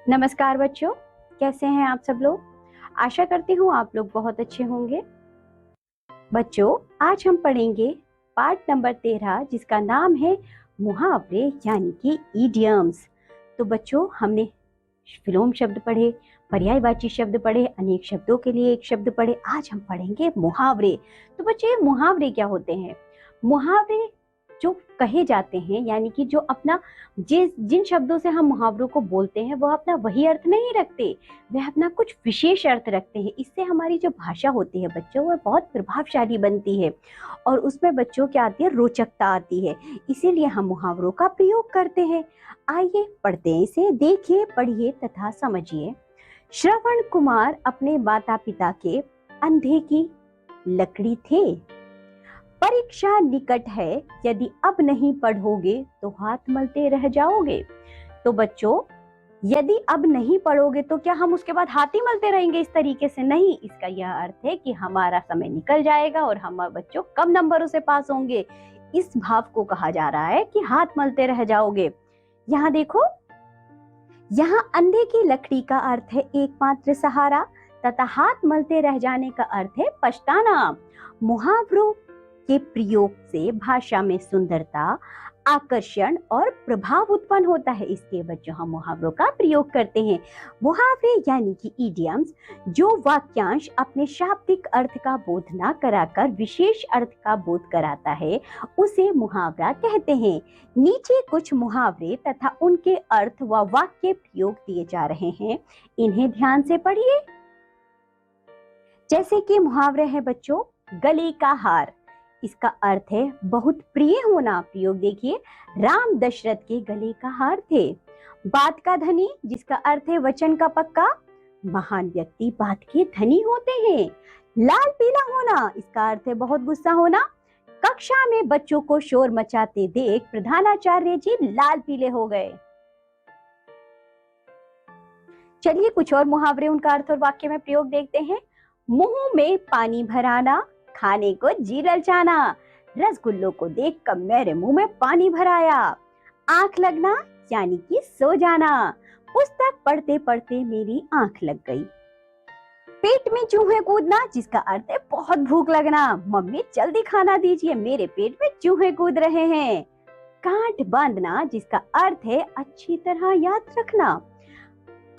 नमस्कार बच्चों, कैसे हैं आप सब लोग। आशा करती हूँ आप लोग बहुत अच्छे होंगे। बच्चों, आज हम पढ़ेंगे पाठ नंबर 13 जिसका नाम है मुहावरे यानी कि इडियम्स। तो बच्चों, हमने विलोम शब्द पढ़े, पर्यायवाची शब्द पढ़े, अनेक शब्दों के लिए एक शब्द पढ़े। आज हम पढ़ेंगे मुहावरे। तो बच्चों, ये मुहावरे क्या होते हैं? मुहावरे जो कहे जाते हैं, यानी कि जो अपना जिन शब्दों से हम मुहावरों को बोलते हैं वह अपना वही अर्थ नहीं रखते, वह अपना कुछ विशेष अर्थ रखते हैं। इससे हमारी जो भाषा होती है बच्चों, वह बहुत प्रभावशाली बनती है और उसमें बच्चों क्या आती है, रोचकता आती है। इसीलिए हम मुहावरों का प्रयोग करते हैं। आइए पढ़ते हैं इसे, देखिए, पढ़िए तथा समझिए। श्रवण कुमार अपने माता पिता के अंधे की लकड़ी थे। परीक्षा निकट है, यदि अब नहीं पढ़ोगे तो हाथ मलते रह जाओगे। तो बच्चों, यदि अब नहीं पढ़ोगे तो क्या हम उसके बाद हाथ ही मलते रहेंगे? इस तरीके से नहीं। इसका यह अर्थ है कि हमारा समय निकल जाएगा और हम बच्चों कम नंबरों से पास होंगे। इस भाव को कहा जा रहा है कि हाथ मलते रह जाओगे। यहाँ देखो, यहाँ अंधे की लकड़ी का अर्थ है एकमात्र सहारा तथा हाथ मलते रह जाने का अर्थ है पछताना। मुहावरों के प्रयोग से भाषा में सुंदरता, आकर्षण और प्रभाव उत्पन्न होता है। इसलिए बच्चों, हम मुहावरों का प्रयोग करते हैं। मुहावरे यानी कि इडियम्स जो वाक्यांश अपने शाब्दिक अर्थ का बोध न कराकर विशेष अर्थ का बोध कराता है, उसे मुहावरा कहते हैं। नीचे कुछ मुहावरे तथा उनके अर्थ व वाक्य प्रयोग दिए जा रहे हैं, इन्हें ध्यान से पढ़िए। जैसे कि मुहावरे है बच्चों, गले का हार, इसका अर्थ है बहुत प्रिय होना। प्रयोग देखिए, राम दशरथ के गले का हार थे। बात का धनी, जिसका अर्थ है वचन का पक्का। महान व्यक्ति बात के धनी होते हैं। लाल पीला होना, इसका अर्थ है बहुत गुस्सा होना। कक्षा में बच्चों को शोर मचाते देख प्रधानाचार्य जी लाल पीले हो गए। चलिए कुछ और मुहावरे, उनका अर्थ और वाक्य में प्रयोग देखते हैं। मुंह में पानी भराना, खाने को जी ललचाना। रसगुल्लों को देखकर मेरे मुंह में पानी भराया। आंख लगना यानी कि सो जाना। पुस्तक पढ़ते पढ़ते मेरी आंख लग गई। पेट में चूहे कूदना, जिसका अर्थ है बहुत भूख लगना। मम्मी जल्दी खाना दीजिए, मेरे पेट में चूहे कूद रहे हैं। गांठ बांधना, जिसका अर्थ है अच्छी तरह याद रखना।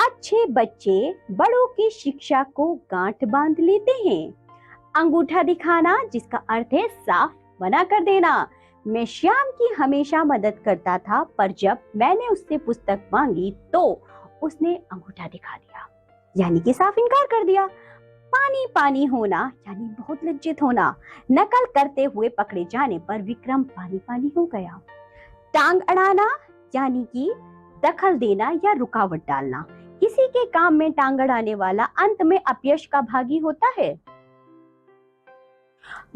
अच्छे बच्चे बड़ों की शिक्षा को गांठ बांध लेते हैं। अंगूठा दिखाना, जिसका अर्थ है साफ मना कर देना। मैं श्याम की हमेशा मदद करता था, पर जब मैंने उससे पुस्तक मांगी तो उसने अंगूठा दिखा दिया, यानी कि साफ इनकार कर दिया। पानी पानी होना यानी बहुत लज्जित होना। नकल करते हुए पकड़े जाने पर विक्रम पानी पानी हो गया। टांग अड़ाना यानी कि दखल देना या रुकावट डालना। किसी के काम में टांग अड़ाने वाला अंत में अपयश का भागी होता है।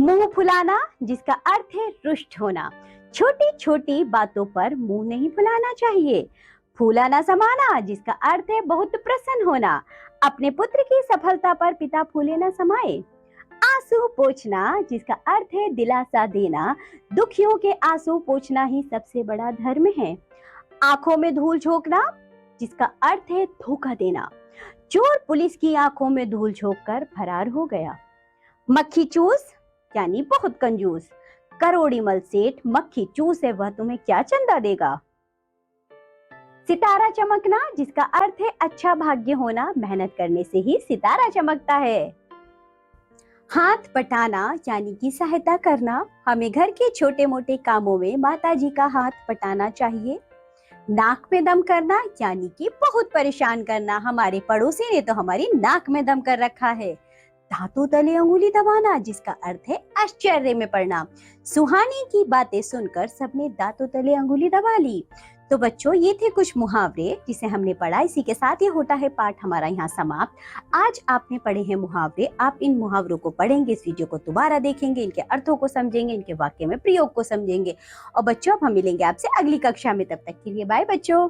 मुंह फुलाना, जिसका अर्थ है रुष्ट होना। छोटी छोटी बातों पर मुंह नहीं फुलाना चाहिए। फूला ना समाना, जिसका अर्थ है बहुत प्रसन्न होना। अपने पुत्र की सफलता पर पिता फूले ना समाए। आंसू पोंछना, जिसका अर्थ है दिलासा देना। दुखियों के आंसू पोंछना ही सबसे बड़ा धर्म है। आंखों में धूल झोंकना, जिसका अर्थ है धोखा देना। चोर पुलिस की आंखों में धूल झोंककर फरार हो गया। मक्खी चूस यानी बहुत कंजूस। करोड़ी मल सेठ मक्खी चूस है, वह तुम्हें क्या चंदा देगा। सितारा चमकना, जिसका अर्थ है अच्छा भाग्य होना। मेहनत करने से ही सितारा चमकता है। हाथ पटाना यानी कि सहायता करना। हमें घर के छोटे मोटे कामों में माताजी का हाथ पटाना चाहिए। नाक में दम करना यानी कि बहुत परेशान करना। हमारे पड़ोसी ने तो हमारी नाक में दम कर रखा है। दांतों तले अंगुली दबाना, जिसका अर्थ है आश्चर्य में पड़ना। सुहानी की बातें सुनकर सबने दांतों तले अंगुली दबा ली। तो बच्चों, ये थे कुछ मुहावरे जिसे हमने पढ़ा। इसी के साथ ये होता है पाठ हमारा यहाँ समाप्त। आज आपने पढ़े हैं मुहावरे। आप इन मुहावरों को पढ़ेंगे, इस वीडियो को दोबारा देखेंगे, इनके अर्थों को समझेंगे, इनके वाक्य में प्रयोग को समझेंगे। और बच्चों, अब हम मिलेंगे आपसे अगली कक्षा में। तब तक के लिए बाय बच्चों।